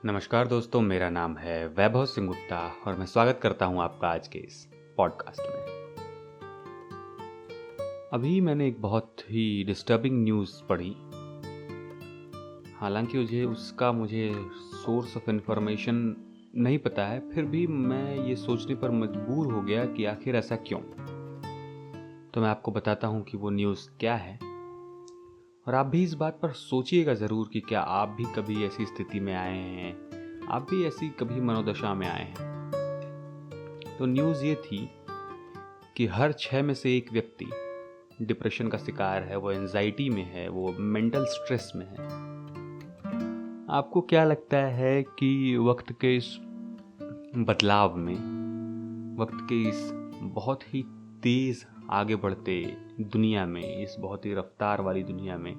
नमस्कार दोस्तों, मेरा नाम है वैभव सिंह गुप्ता और मैं स्वागत करता हूं आपका आज के इस पॉडकास्ट में। अभी मैंने एक बहुत ही डिस्टर्बिंग न्यूज़ पढ़ी। हालांकि मुझे सोर्स ऑफ इन्फॉर्मेशन नहीं पता है, फिर भी मैं ये सोचने पर मजबूर हो गया कि आखिर ऐसा क्यों। तो मैं आपको बताता हूं कि वो न्यूज़ क्या है और आप भी इस बात पर सोचिएगा ज़रूर कि क्या आप भी कभी ऐसी स्थिति में आए हैं, आप भी ऐसी कभी मनोदशा में आए हैं। तो न्यूज़ ये थी कि हर 6 में से एक व्यक्ति डिप्रेशन का शिकार है, वो एंजाइटी में है, वो मेंटल स्ट्रेस में है। आपको क्या लगता है कि वक्त के इस बदलाव में, वक्त के इस बहुत ही तेज़ आगे बढ़ते दुनिया में, इस बहुत ही रफ्तार वाली दुनिया में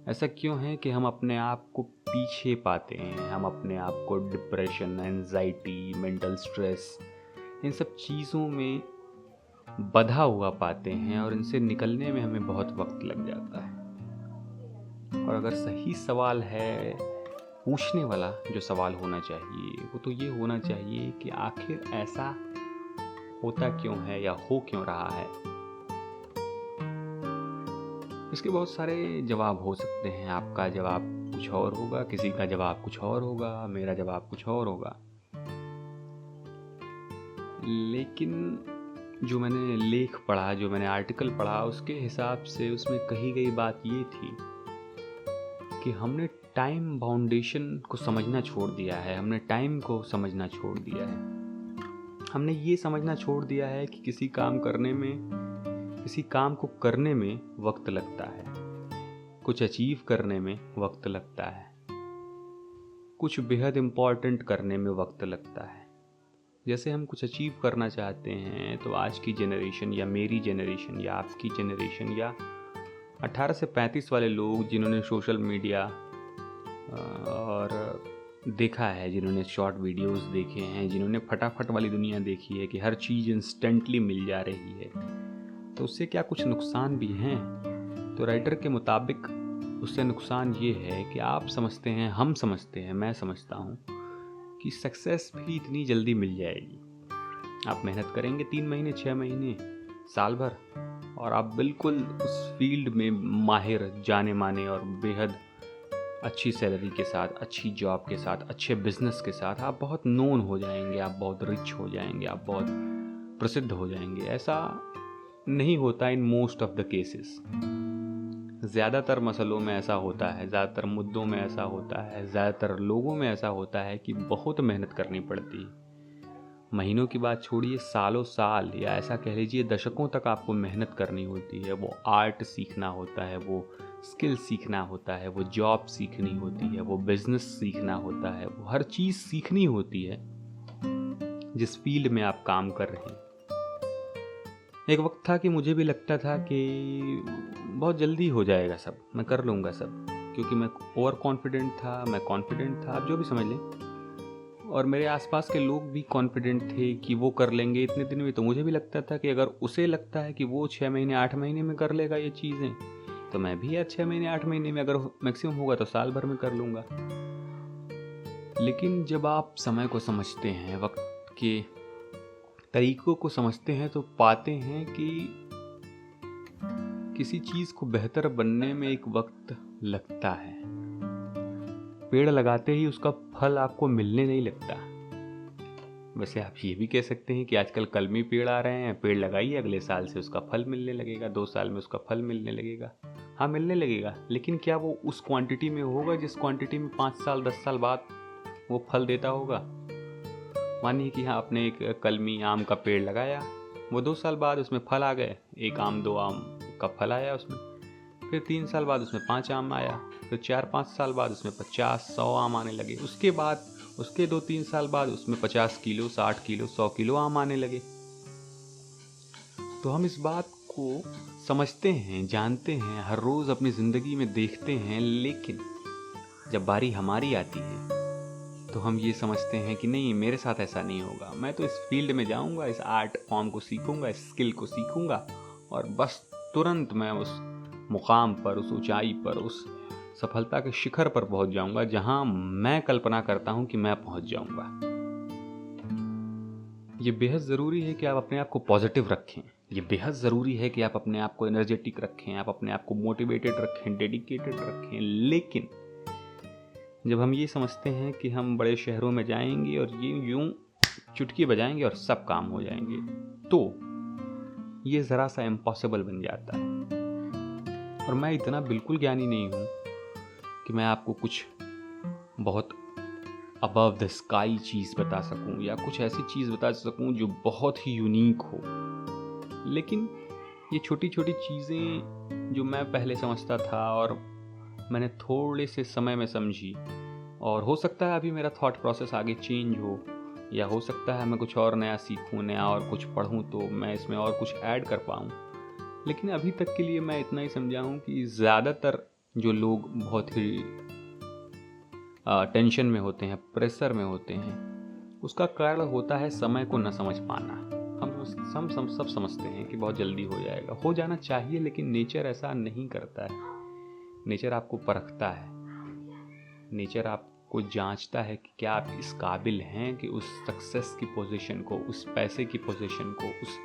ऐसा क्यों है कि हम अपने आप को पीछे पाते हैं? हम अपने आप को डिप्रेशन, एंजाइटी, मेंटल स्ट्रेस, इन सब चीज़ों में बंधा हुआ पाते हैं और इनसे निकलने में हमें बहुत वक्त लग जाता है। और अगर सही सवाल है, पूछने वाला जो सवाल होना चाहिए वो तो ये होना चाहिए कि आखिर ऐसा होता क्यों है या हो क्यों रहा है। इसके बहुत सारे जवाब हो सकते हैं। आपका जवाब कुछ और होगा, किसी का जवाब कुछ और होगा, मेरा जवाब कुछ और होगा। लेकिन जो मैंने लेख पढ़ा, जो मैंने आर्टिकल पढ़ा, उसके हिसाब से उसमें कही गई बात ये थी कि हमने टाइम बाउंडेशन को समझना छोड़ दिया है। हमने टाइम को समझना छोड़ दिया है। हमने ये समझना छोड़ दिया है कि किसी काम को करने में वक्त लगता है, कुछ अचीव करने में वक्त लगता है, कुछ बेहद इम्पॉर्टेंट करने में वक्त लगता है। जैसे हम कुछ अचीव करना चाहते हैं तो आज की जनरेशन या मेरी जनरेशन या आपकी जनरेशन या 18 से 35 वाले लोग जिन्होंने सोशल मीडिया और देखा है, जिन्होंने शॉर्ट वीडियोस देखे हैं, जिन्होंने फटाफट वाली दुनिया देखी है कि हर चीज़ इंस्टेंटली मिल जा रही है, तो उससे क्या कुछ नुकसान भी हैं। तो राइटर के मुताबिक उससे नुकसान ये है कि आप समझते हैं, हम समझते हैं, मैं समझता हूँ कि सक्सेस भी इतनी जल्दी मिल जाएगी। आप मेहनत करेंगे 3 महीने, 6 महीने, साल भर, और आप बिल्कुल उस फील्ड में माहिर, जाने माने और बेहद अच्छी सैलरी के साथ, अच्छी जॉब के साथ, अच्छे बिजनेस के साथ आप बहुत नोन हो जाएंगे, आप बहुत रिच हो जाएंगे, आप बहुत प्रसिद्ध हो जाएंगे। ऐसा नहीं होता in most of the cases. ज़्यादातर मसलों में ऐसा होता है, ज़्यादातर मुद्दों में ऐसा होता है, ज़्यादातर लोगों में ऐसा होता है कि बहुत मेहनत करनी पड़ती है। महीनों की बात छोड़िए, सालों साल या ऐसा कह लीजिए दशकों तक आपको मेहनत करनी होती है। वो आर्ट सीखना होता है, वो स्किल सीखना होता है, वो जॉब सीखनी होती है, वो बिजनेस सीखना होता है, वो हर चीज़ सीखनी होती है जिस फील्ड में आप काम कर रहे हैं। एक वक्त था कि मुझे भी लगता था कि बहुत जल्दी हो जाएगा सब, मैं कर लूँगा सब, क्योंकि मैं ओवर कॉन्फिडेंट था, मैं कॉन्फिडेंट था, आप जो भी समझ लें। और मेरे आसपास के लोग भी कॉन्फिडेंट थे कि वो कर लेंगे इतने दिन में। तो मुझे भी लगता था कि अगर उसे लगता है कि वो 6 महीने 8 महीने में कर लेगा ये चीज़ें, तो मैं भी यार 6 महीने 8 महीने में, अगर मैक्सिमम होगा तो साल भर में कर लूँगा। लेकिन जब आप समय को समझते हैं, वक्त के तरीकों को समझते हैं, तो पाते हैं कि किसी चीज़ को बेहतर बनने में एक वक्त लगता है। पेड़ लगाते ही उसका फल आपको मिलने नहीं लगता। वैसे आप ये भी कह सकते हैं कि आजकल कलमी पेड़ आ रहे हैं, पेड़ लगाइए, अगले साल से उसका फल मिलने लगेगा, 2 साल में उसका फल मिलने लगेगा। हाँ, मिलने लगेगा, लेकिन क्या वो उस क्वांटिटी में होगा जिस क्वांटिटी में 5 साल 10 साल बाद वो फल देता होगा? मानिए कि हाँ, आपने एक कलमी आम का पेड़ लगाया, वो 2 साल बाद उसमें फल आ गए, 1 आम 2 आम का फल आया उसमें, फिर 3 साल बाद उसमें 5 आम आया, फिर 4-5 साल बाद उसमें 50-100 आम आने लगे, उसके बाद उसके 2-3 साल बाद उसमें 50 किलो, 60 किलो, 100 किलो आम आने लगे। तो हम इस बात को समझते हैं, जानते हैं, हर रोज़ अपनी ज़िंदगी में देखते हैं, लेकिन जब बारी हमारी आती है तो हम ये समझते हैं कि नहीं, मेरे साथ ऐसा नहीं होगा। मैं तो इस फील्ड में जाऊंगा, इस आर्ट फॉर्म को सीखूंगा, इस स्किल को सीखूंगा और बस तुरंत मैं उस मुकाम पर, उस ऊंचाई पर, उस सफलता के शिखर पर पहुंच जाऊंगा जहां मैं कल्पना करता हूं कि मैं पहुंच जाऊंगा। ये बेहद ज़रूरी है कि आप अपने आप को पॉजिटिव रखें। ये बेहद ज़रूरी है कि आप अपने आप को एनर्जेटिक रखें, आप अपने आप को मोटिवेटेड रखें, डेडिकेटेड रखें। लेकिन जब हम ये समझते हैं कि हम बड़े शहरों में जाएंगे और ये यूं चुटकी बजाएंगे और सब काम हो जाएंगे, तो ये ज़रा सा इम्पॉसिबल बन जाता है। और मैं इतना बिल्कुल ज्ञानी नहीं हूँ कि मैं आपको कुछ बहुत अबव द स्काई चीज़ बता सकूं या कुछ ऐसी चीज़ बता सकूं जो बहुत ही यूनिक हो। लेकिन ये छोटी छोटी चीज़ें जो मैं पहले समझता था और मैंने थोड़े से समय में समझी, और हो सकता है अभी मेरा थॉट प्रोसेस आगे चेंज हो, या हो सकता है मैं कुछ और नया सीखूं, नया और कुछ पढ़ूं तो मैं इसमें और कुछ ऐड कर पाऊं। लेकिन अभी तक के लिए मैं इतना ही समझा हूं कि ज़्यादातर जो लोग बहुत ही टेंशन में होते हैं, प्रेशर में होते हैं, उसका कारण होता है समय को न समझ पाना। हम सब समझते हैं कि बहुत जल्दी हो जाएगा, हो जाना चाहिए, लेकिन नेचर ऐसा नहीं करता है। नेचर आपको परखता है, नेचर आपको जांचता है कि क्या आप इस काबिल हैं कि उस सक्सेस की पोजीशन को, उस पैसे की पोजीशन को, उस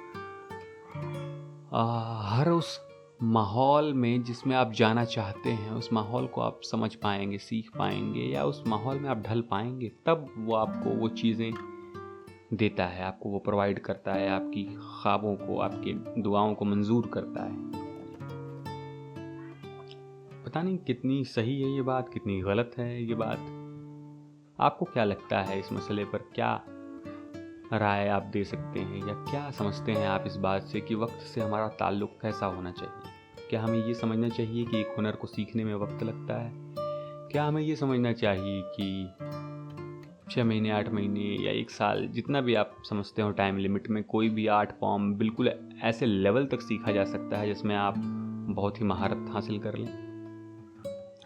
हर उस माहौल में जिसमें आप जाना चाहते हैं, उस माहौल को आप समझ पाएंगे, सीख पाएंगे, या उस माहौल में आप ढल पाएंगे। तब वो आपको वो चीज़ें देता है, आपको वो प्रोवाइड करता है, आपकी ख्वाबों को, आपकी दुआओं को मंजूर करता है। पता नहीं कितनी सही है ये बात, कितनी गलत है ये बात। आपको क्या लगता है इस मसले पर? क्या राय आप दे सकते हैं, या क्या समझते हैं आप इस बात से कि वक्त से हमारा ताल्लुक़ कैसा होना चाहिए? क्या हमें ये समझना चाहिए कि एक हुनर को सीखने में वक्त लगता है? क्या हमें ये समझना चाहिए कि 6 महीने, 8 महीने या 1 साल, जितना भी आप समझते हो टाइम लिमिट में, कोई भी आर्ट फॉर्म बिल्कुल ऐसे लेवल तक सीखा जा सकता है जिसमें आप बहुत ही महारत हासिल कर लें?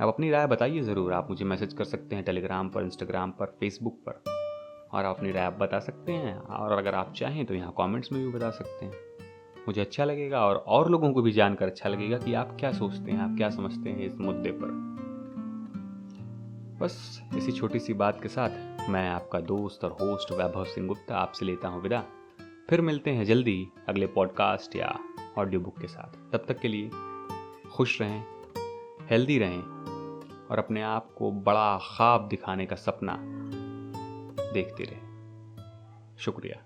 आप अपनी राय बताइए ज़रूर। आप मुझे मैसेज कर सकते हैं टेलीग्राम पर, इंस्टाग्राम पर, फेसबुक पर, और अपनी राय आप बता सकते हैं। और अगर आप चाहें तो यहाँ कमेंट्स में भी बता सकते हैं। मुझे अच्छा लगेगा और लोगों को भी जानकर अच्छा लगेगा कि आप क्या सोचते हैं, आप क्या समझते हैं इस मुद्दे पर। बस इसी छोटी सी बात के साथ मैं आपका दोस्त और होस्ट वैभव सिंह गुप्ता आपसे लेता हूँ विदा। फिर मिलते हैं जल्दी अगले पॉडकास्ट या ऑडियो बुक के साथ। तब तक के लिए खुश रहें, हेल्दी रहें, और अपने आप को बड़ा ख्वाब दिखाने का सपना देखते रहें। शुक्रिया।